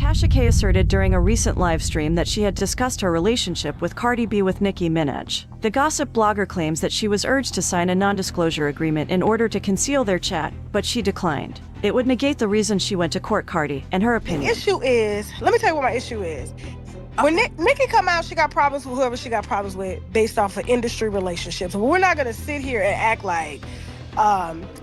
Tasha K asserted during a recent live stream that she had discussed her relationship with Cardi B with Nicki Minaj. The gossip blogger claims that she was urged to sign a non-disclosure agreement in order to conceal their chat, but she declined. It would negate the reason she went to court, Cardi, in her opinion. The issue is, let me tell you what my issue is. When Nicki come out, she got problems with whoever she got problems with based off of industry relationships. But we're not gonna sit here and act like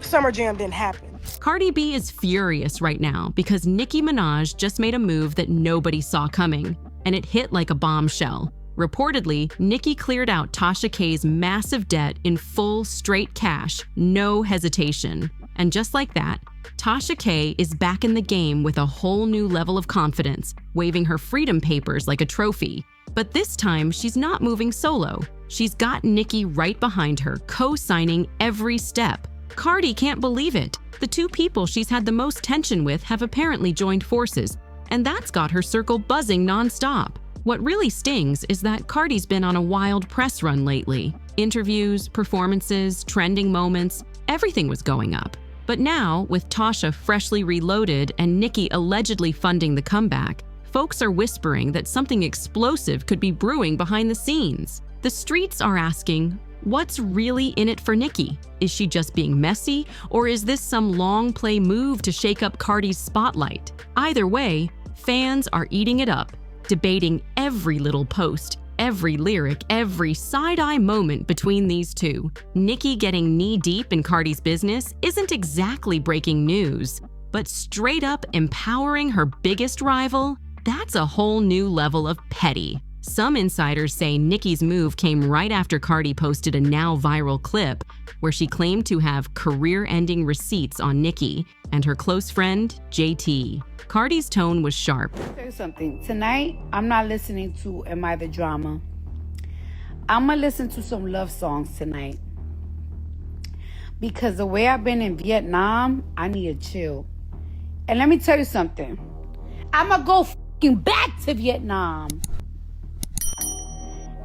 Summer Jam didn't happen. Cardi B is furious right now because Nicki Minaj just made a move that nobody saw coming, and it hit like a bombshell. Reportedly, Nicki cleared out Tasha K's massive debt in full, straight cash, no hesitation. And just like that, Tasha K is back in the game with a whole new level of confidence, waving her freedom papers like a trophy. But this time, she's not moving solo. She's got Nicki right behind her, co-signing every step. Cardi can't believe it. The two people she's had the most tension with have apparently joined forces, and that's got her circle buzzing nonstop. What really stings is that Cardi's been on a wild press run lately. Interviews, performances, trending moments, everything was going up. But now, with Tasha freshly reloaded and Nicki allegedly funding the comeback, folks are whispering that something explosive could be brewing behind the scenes. The streets are asking, what's really in it for Nicki? Is she just being messy, or is this some long play move to shake up Cardi's spotlight? Either way, fans are eating it up, debating every little post, every lyric, every side-eye moment between these two. Nicki getting knee-deep in Cardi's business isn't exactly breaking news, but straight up empowering her biggest rival? That's a whole new level of petty. Some insiders say Nicki's move came right after Cardi posted a now viral clip where she claimed to have career-ending receipts on Nicki and her close friend, JT. Cardi's tone was sharp. I'll tell you something. Tonight, I'm not listening to Am I the Drama. I'm gonna listen to some love songs tonight. Because the way I've been in Vietnam, I need to chill. And let me tell you something. I'm gonna go back to Vietnam.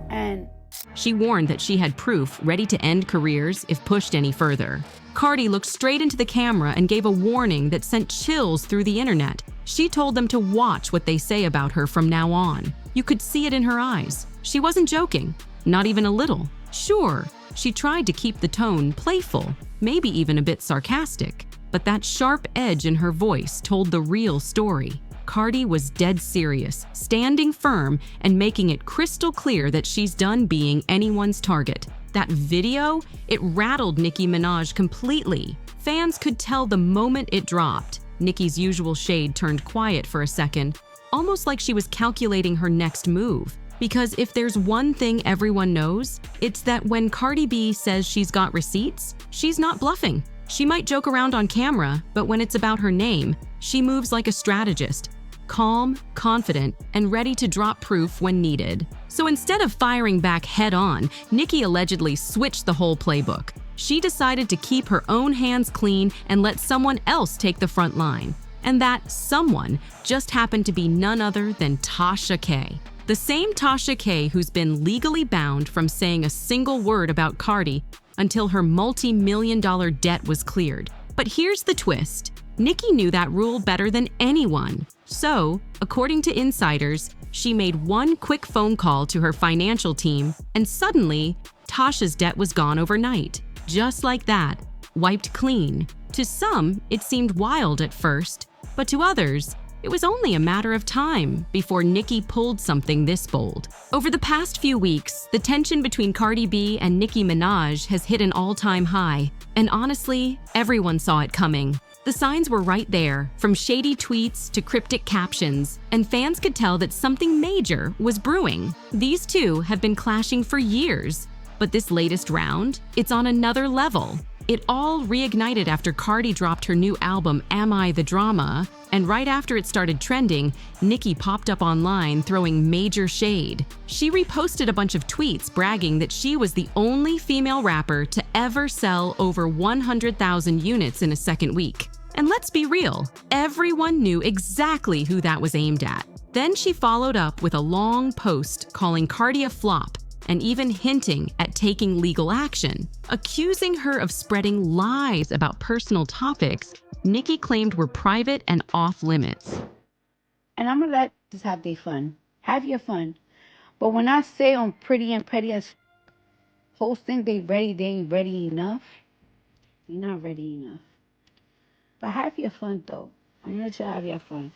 And she warned that she had proof ready to end careers if pushed any further. Cardi looked straight into the camera and gave a warning that sent chills through the internet. She told them to watch what they say about her from now on. You could see it in her eyes. She wasn't joking, not even a little. Sure, she tried to keep the tone playful, maybe even a bit sarcastic, but that sharp edge in her voice told the real story. Cardi was dead serious, standing firm and making it crystal clear that she's done being anyone's target. That video, it rattled Nicki Minaj completely. Fans could tell the moment it dropped. Nicki's usual shade turned quiet for a second, almost like she was calculating her next move. Because if there's one thing everyone knows, it's that when Cardi B says she's got receipts, she's not bluffing. She might joke around on camera, but when it's about her name, she moves like a strategist, calm, confident, and ready to drop proof when needed. So instead of firing back head-on, Nicki allegedly switched the whole playbook. She decided to keep her own hands clean and let someone else take the front line. And that someone just happened to be none other than Tasha K. The same Tasha K who's been legally bound from saying a single word about Cardi until her multi-million-dollar debt was cleared. But here's the twist. Nicki knew that rule better than anyone. So, according to insiders, she made one quick phone call to her financial team, and suddenly, Tasha's debt was gone overnight. Just like that, wiped clean. To some, it seemed wild at first, but to others, it was only a matter of time before Nicki pulled something this bold. Over the past few weeks, the tension between Cardi B and Nicki Minaj has hit an all-time high, and honestly, everyone saw it coming. The signs were right there, from shady tweets to cryptic captions, and fans could tell that something major was brewing. These two have been clashing for years, but this latest round, it's on another level. It all reignited after Cardi dropped her new album, Am I the Drama? And right after it started trending, Nicki popped up online throwing major shade. She reposted a bunch of tweets bragging that she was the only female rapper to ever sell over 100,000 units in a second week. And let's be real, everyone knew exactly who that was aimed at. Then she followed up with a long post calling Cardi a flop and even hinting at taking legal action. Accusing her of spreading lies about personal topics Nicki claimed were private and off limits. and I'm gonna let just have their fun. Have your fun. But when I say on Pretty and Pettiest hosting, they ain't ready enough. You're not ready enough. But have your fun though. I'm gonna let you have your fun.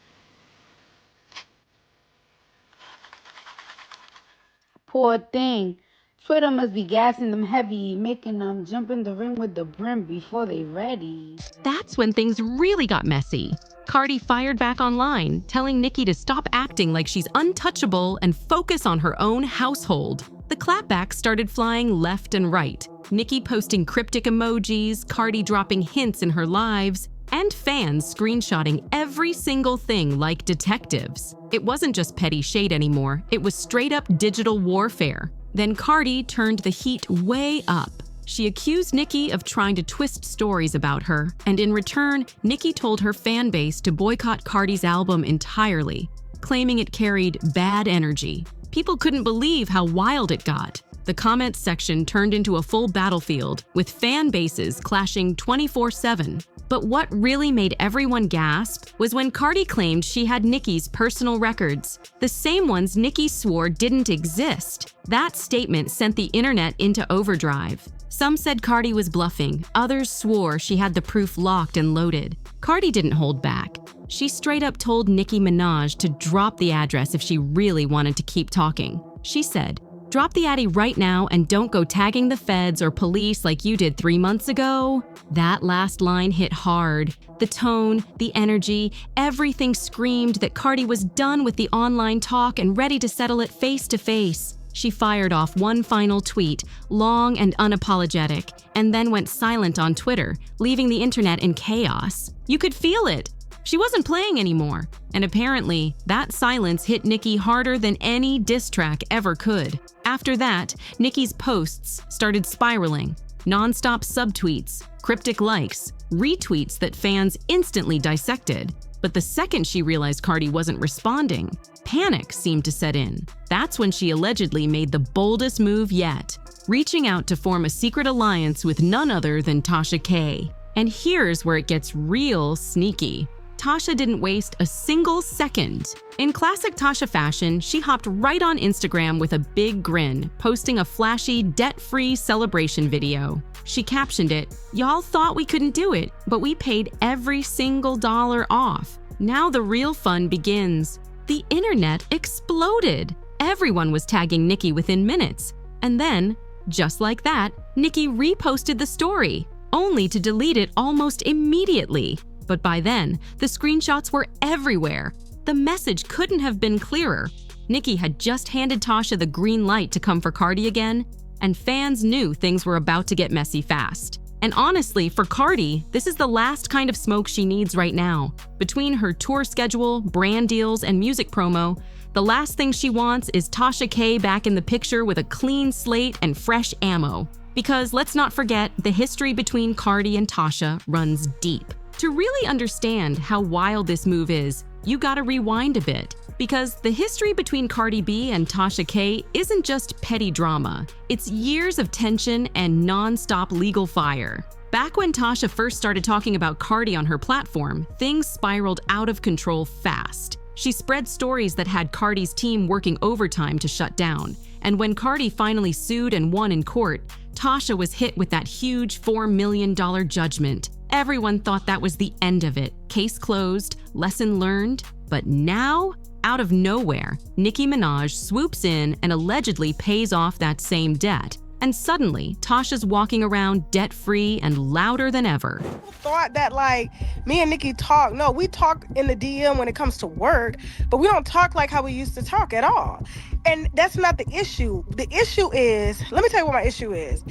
Poor thing. Twitter must be gassing them heavy, making them jump in the ring with the brim before they ready. That's when things really got messy. Cardi fired back online, telling Nicki to stop acting like she's untouchable and focus on her own household. The clapbacks started flying left and right. Nicki posting cryptic emojis, Cardi dropping hints in her lives, and fans screenshotting every single thing like detectives. It wasn't just petty shade anymore, it was straight-up digital warfare. Then Cardi turned the heat way up. She accused Nicki of trying to twist stories about her, and in return, Nicki told her fan base to boycott Cardi's album entirely, claiming it carried bad energy. People couldn't believe how wild it got. The comments section turned into a full battlefield, with fan bases clashing 24/7. But what really made everyone gasp was when Cardi claimed she had Nicki's personal records, the same ones Nicki swore didn't exist. That statement sent the internet into overdrive. Some said Cardi was bluffing, others swore she had the proof locked and loaded. Cardi didn't hold back. She straight up told Nicki Minaj to drop the address if she really wanted to keep talking. She said, "Drop the addy right now and don't go tagging the feds or police like you did 3 months ago." That last line hit hard. The tone, the energy, everything screamed that Cardi was done with the online talk and ready to settle it face to face. She fired off one final tweet, long and unapologetic, and then went silent on Twitter, leaving the internet in chaos. You could feel it. She wasn't playing anymore, and apparently, that silence hit Nicki harder than any diss track ever could. After that, Nicki's posts started spiraling. Non-stop subtweets, cryptic likes, retweets that fans instantly dissected. But the second she realized Cardi wasn't responding, panic seemed to set in. That's when she allegedly made the boldest move yet, reaching out to form a secret alliance with none other than Tasha K. And here's where it gets real sneaky. Tasha didn't waste a single second. In classic Tasha fashion, she hopped right on Instagram with a big grin, posting a flashy, debt-free celebration video. She captioned it, "Y'all thought we couldn't do it, but we paid every single dollar off. Now the real fun begins." The internet exploded. Everyone was tagging Nicki within minutes. And then, just like that, Nicki reposted the story, only to delete it almost immediately. But by then, the screenshots were everywhere. The message couldn't have been clearer. Nicki had just handed Tasha the green light to come for Cardi again, and fans knew things were about to get messy fast. And honestly, for Cardi, this is the last kind of smoke she needs right now. Between her tour schedule, brand deals, and music promo, the last thing she wants is Tasha K back in the picture with a clean slate and fresh ammo. Because let's not forget, the history between Cardi and Tasha runs deep. To really understand how wild this move is, you gotta rewind a bit. Because the history between Cardi B and Tasha K isn't just petty drama. It's years of tension and non-stop legal fire. Back when Tasha first started talking about Cardi on her platform, things spiraled out of control fast. She spread stories that had Cardi's team working overtime to shut down. And when Cardi finally sued and won in court, Tasha was hit with that huge $4 million judgment. Everyone thought that was the end of it. Case closed, lesson learned. But now, out of nowhere, Nicki Minaj swoops in and allegedly pays off that same debt. And suddenly, Tasha's walking around debt-free and louder than ever. People thought that, like, me and Nicki talk. No, we talk in the DM when it comes to work, but we don't talk like how we used to talk at all. And that's not the issue. The issue is, let me tell you what my issue is.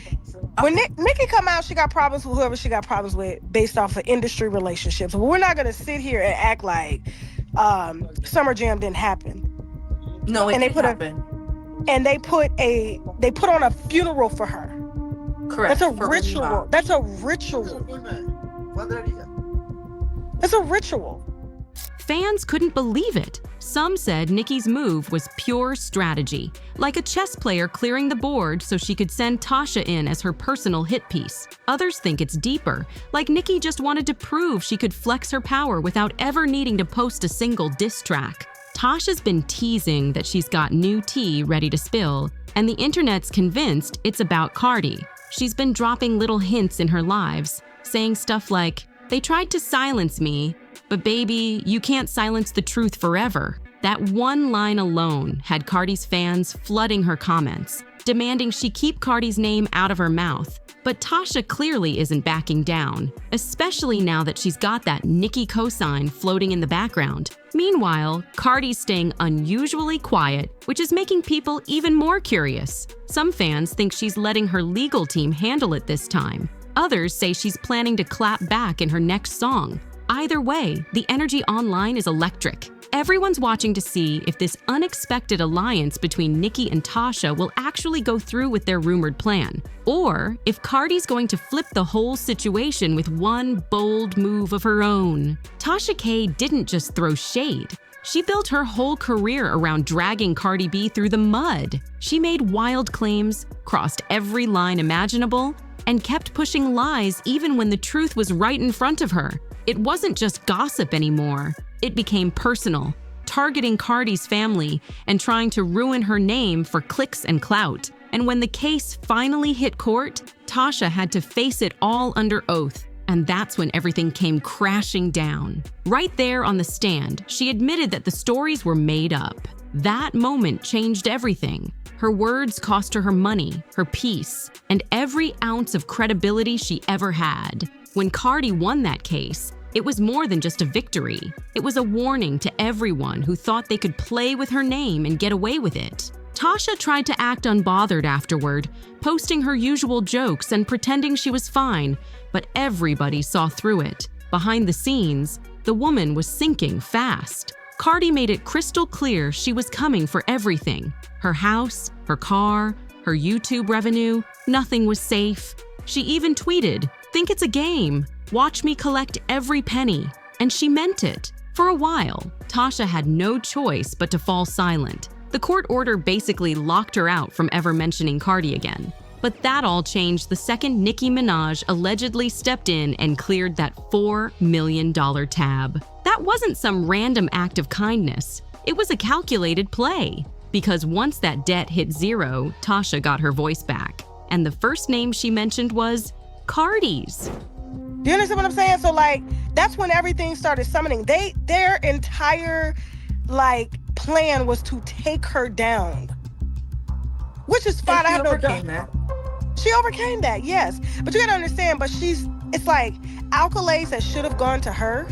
When Nicki come out, she got problems with whoever she got problems with based off of industry relationships. But we're not going to sit here and act like Summer Jam didn't happen. No, it didn't happen. And they put on a funeral for her. Correct. That's a ritual. That's a ritual. It's a ritual. Fans couldn't believe it. Some said Nicki's move was pure strategy, like a chess player clearing the board so she could send Tasha in as her personal hit piece. Others think it's deeper, like Nicki just wanted to prove she could flex her power without ever needing to post a single diss track. Tasha's been teasing that she's got new tea ready to spill, and the internet's convinced it's about Cardi. She's been dropping little hints in her lives, saying stuff like, "They tried to silence me, but baby, you can't silence the truth forever." That one line alone had Cardi's fans flooding her comments, demanding she keep Cardi's name out of her mouth. But Tasha clearly isn't backing down, especially now that she's got that Nicki cosign floating in the background. Meanwhile, Cardi's staying unusually quiet, which is making people even more curious. Some fans think she's letting her legal team handle it this time. Others say she's planning to clap back in her next song. Either way, the energy online is electric. Everyone's watching to see if this unexpected alliance between Nicki and Tasha will actually go through with their rumored plan, or if Cardi's going to flip the whole situation with one bold move of her own. Tasha K didn't just throw shade. She built her whole career around dragging Cardi B through the mud. She made wild claims, crossed every line imaginable, and kept pushing lies even when the truth was right in front of her. It wasn't just gossip anymore. It became personal, targeting Cardi's family and trying to ruin her name for clicks and clout. And when the case finally hit court, Tasha had to face it all under oath. And that's when everything came crashing down. Right there on the stand, she admitted that the stories were made up. That moment changed everything. Her words cost her money, her peace, and every ounce of credibility she ever had. When Cardi won that case, it was more than just a victory. It was a warning to everyone who thought they could play with her name and get away with it. Tasha tried to act unbothered afterward, posting her usual jokes and pretending she was fine, but everybody saw through it. Behind the scenes, the woman was sinking fast. Cardi made it crystal clear she was coming for everything. Her house, her car, her YouTube revenue, nothing was safe. She even tweeted, "Think it's a game. Watch me collect every penny." And she meant it. For a while, Tasha had no choice but to fall silent. The court order basically locked her out from ever mentioning Cardi again. But that all changed the second Nicki Minaj allegedly stepped in and cleared that $4 million tab. That wasn't some random act of kindness. It was a calculated play. Because once that debt hit zero, Tasha got her voice back. And the first name she mentioned was Cardi's. Do you understand what I'm saying? So, like, that's when everything started summoning. Their entire, like, plan was to take her down. Which is fine. I have no doubt. She overcame that, yes. But you gotta understand, it's like accolades that should have gone to her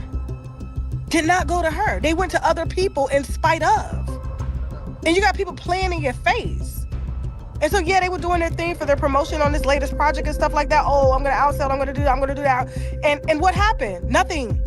did not go to her. They went to other people in spite of. And you got people playing in your face. And so, yeah, they were doing their thing for their promotion on this latest project and stuff like that. Oh, I'm gonna outsell, I'm gonna do that, I'm gonna do that. And what happened? Nothing.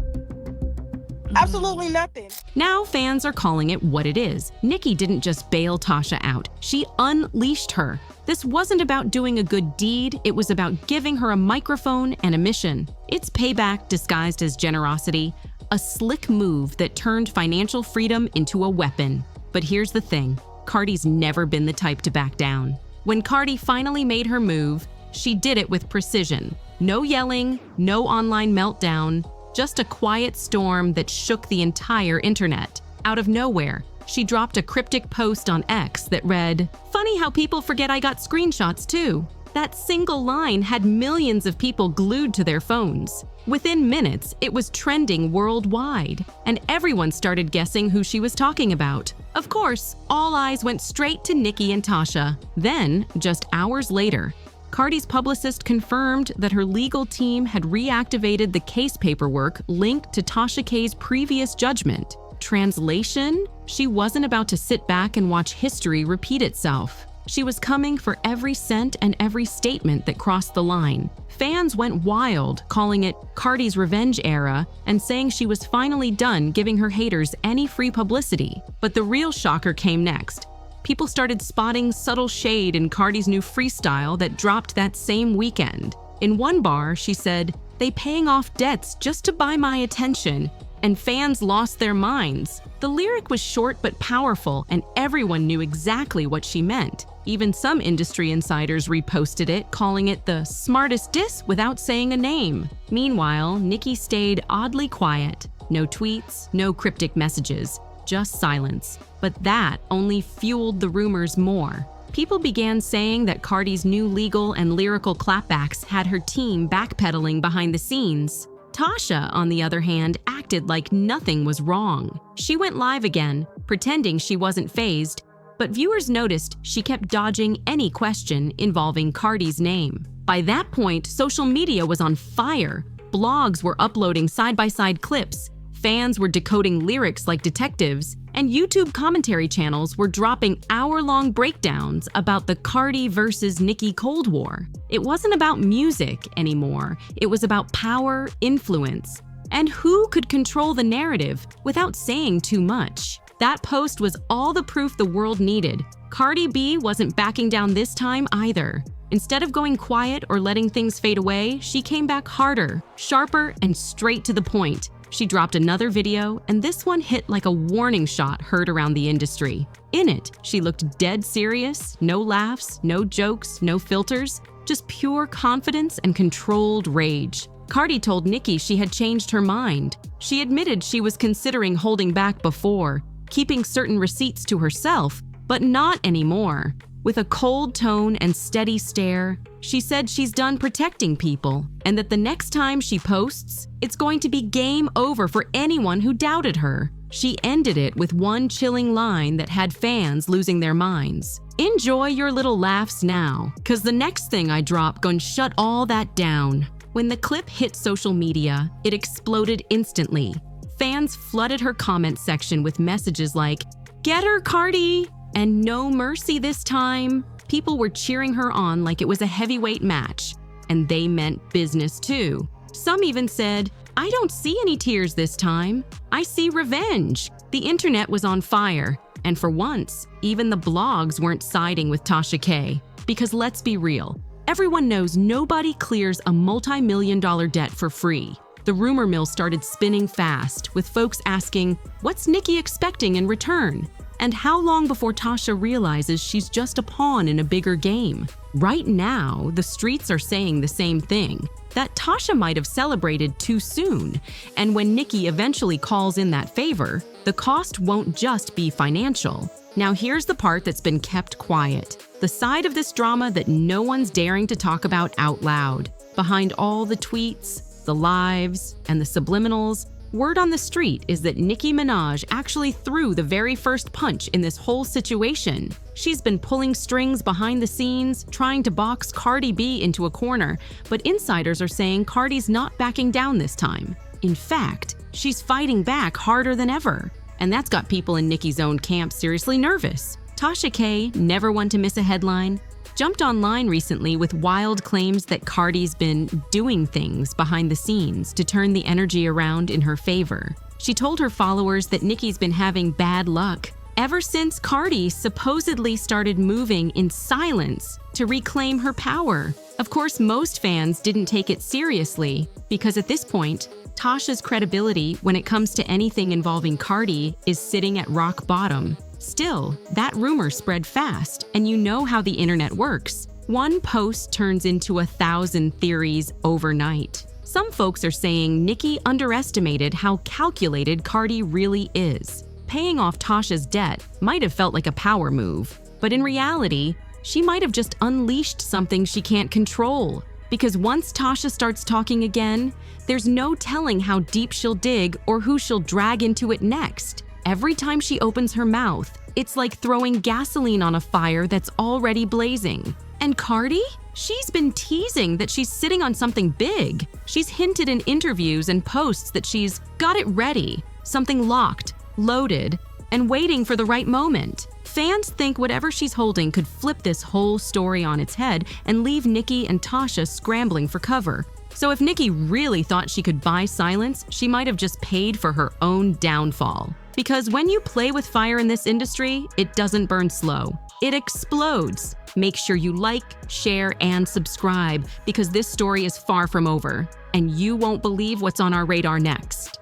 Absolutely nothing. Now fans are calling it what it is. Nicki didn't just bail Tasha out, she unleashed her. This wasn't about doing a good deed, it was about giving her a microphone and a mission. It's payback disguised as generosity, a slick move that turned financial freedom into a weapon. But here's the thing, Cardi's never been the type to back down. When Cardi finally made her move, she did it with precision. No yelling, no online meltdown, just a quiet storm that shook the entire internet. Out of nowhere, she dropped a cryptic post on X that read, "Funny how people forget I got screenshots too." That single line had millions of people glued to their phones. Within minutes, it was trending worldwide, and everyone started guessing who she was talking about. Of course, all eyes went straight to Nicki and Tasha. Then, just hours later, Cardi's publicist confirmed that her legal team had reactivated the case paperwork linked to Tasha K's previous judgment. Translation? She wasn't about to sit back and watch history repeat itself. She was coming for every cent and every statement that crossed the line. Fans went wild, calling it Cardi's revenge era and saying she was finally done giving her haters any free publicity. But the real shocker came next. People started spotting subtle shade in Cardi's new freestyle that dropped that same weekend. In one bar, she said, "They paying off debts just to buy my attention," and fans lost their minds. The lyric was short but powerful, and everyone knew exactly what she meant. Even some industry insiders reposted it, calling it the smartest diss without saying a name. Meanwhile, Nicki stayed oddly quiet. No tweets, no cryptic messages. just silence. But that only fueled the rumors more. People began saying that Cardi's new legal and lyrical clapbacks had her team backpedaling behind the scenes. Tasha, on the other hand, acted like nothing was wrong. She went live again, pretending she wasn't fazed, but viewers noticed she kept dodging any question involving Cardi's name. By that point, social media was on fire. Blogs were uploading side-by-side clips, fans were decoding lyrics like detectives, and YouTube commentary channels were dropping hour-long breakdowns about the Cardi versus Nicki Cold War. It wasn't about music anymore. It was about power, influence, and who could control the narrative without saying too much. That post was all the proof the world needed. Cardi B wasn't backing down this time either. Instead of going quiet or letting things fade away, she came back harder, sharper, and straight to the point. She dropped another video, and this one hit like a warning shot heard around the industry. In it, she looked dead serious, no laughs, no jokes, no filters, just pure confidence and controlled rage. Cardi told Nicki she had changed her mind. She admitted she was considering holding back before, keeping certain receipts to herself, but not anymore. With a cold tone and steady stare, she said she's done protecting people and that the next time she posts, it's going to be game over for anyone who doubted her. She ended it with one chilling line that had fans losing their minds. "Enjoy your little laughs now, 'cause the next thing I drop gonna shut all that down." When the clip hit social media, it exploded instantly. Fans flooded her comment section with messages like, "Get her, Cardi!" and "No mercy this time." People were cheering her on like it was a heavyweight match, and they meant business too. Some even said, "I don't see any tears this time. I see revenge." The internet was on fire, and for once, even the blogs weren't siding with Tasha K. Because let's be real, everyone knows nobody clears a multi-million-dollar debt for free. The rumor mill started spinning fast, with folks asking, what's Nicki expecting in return? And how long before Tasha realizes she's just a pawn in a bigger game? Right now, the streets are saying the same thing, that Tasha might have celebrated too soon, and when Nicki eventually calls in that favor, the cost won't just be financial. Now here's the part that's been kept quiet, the side of this drama that no one's daring to talk about out loud. Behind all the tweets, the lives, and the subliminals, word on the street is that Nicki Minaj actually threw the very first punch in this whole situation. She's been pulling strings behind the scenes, trying to box Cardi B into a corner, but insiders are saying Cardi's not backing down this time. In fact, she's fighting back harder than ever. And that's got people in Nicki's own camp seriously nervous. Tasha K, never one to miss a headline, jumped online recently with wild claims that Cardi's been doing things behind the scenes to turn the energy around in her favor. She told her followers that Nicki's been having bad luck ever since Cardi supposedly started moving in silence to reclaim her power. Of course, most fans didn't take it seriously because at this point, Tasha's credibility when it comes to anything involving Cardi is sitting at rock bottom. Still, that rumor spread fast, and you know how the internet works. One post turns into 1,000 theories overnight. Some folks are saying Nicki underestimated how calculated Cardi really is. Paying off Tasha's debt might have felt like a power move, but in reality, she might have just unleashed something she can't control. Because once Tasha starts talking again, there's no telling how deep she'll dig or who she'll drag into it next. Every time she opens her mouth, it's like throwing gasoline on a fire that's already blazing. And Cardi? She's been teasing that she's sitting on something big. She's hinted in interviews and posts that she's got it ready, something locked, loaded, and waiting for the right moment. Fans think whatever she's holding could flip this whole story on its head and leave Nicki and Tasha scrambling for cover. So if Nicki really thought she could buy silence, she might have just paid for her own downfall. Because when you play with fire in this industry, it doesn't burn slow. It explodes. Make sure you like, share, and subscribe because this story is far from over, and you won't believe what's on our radar next.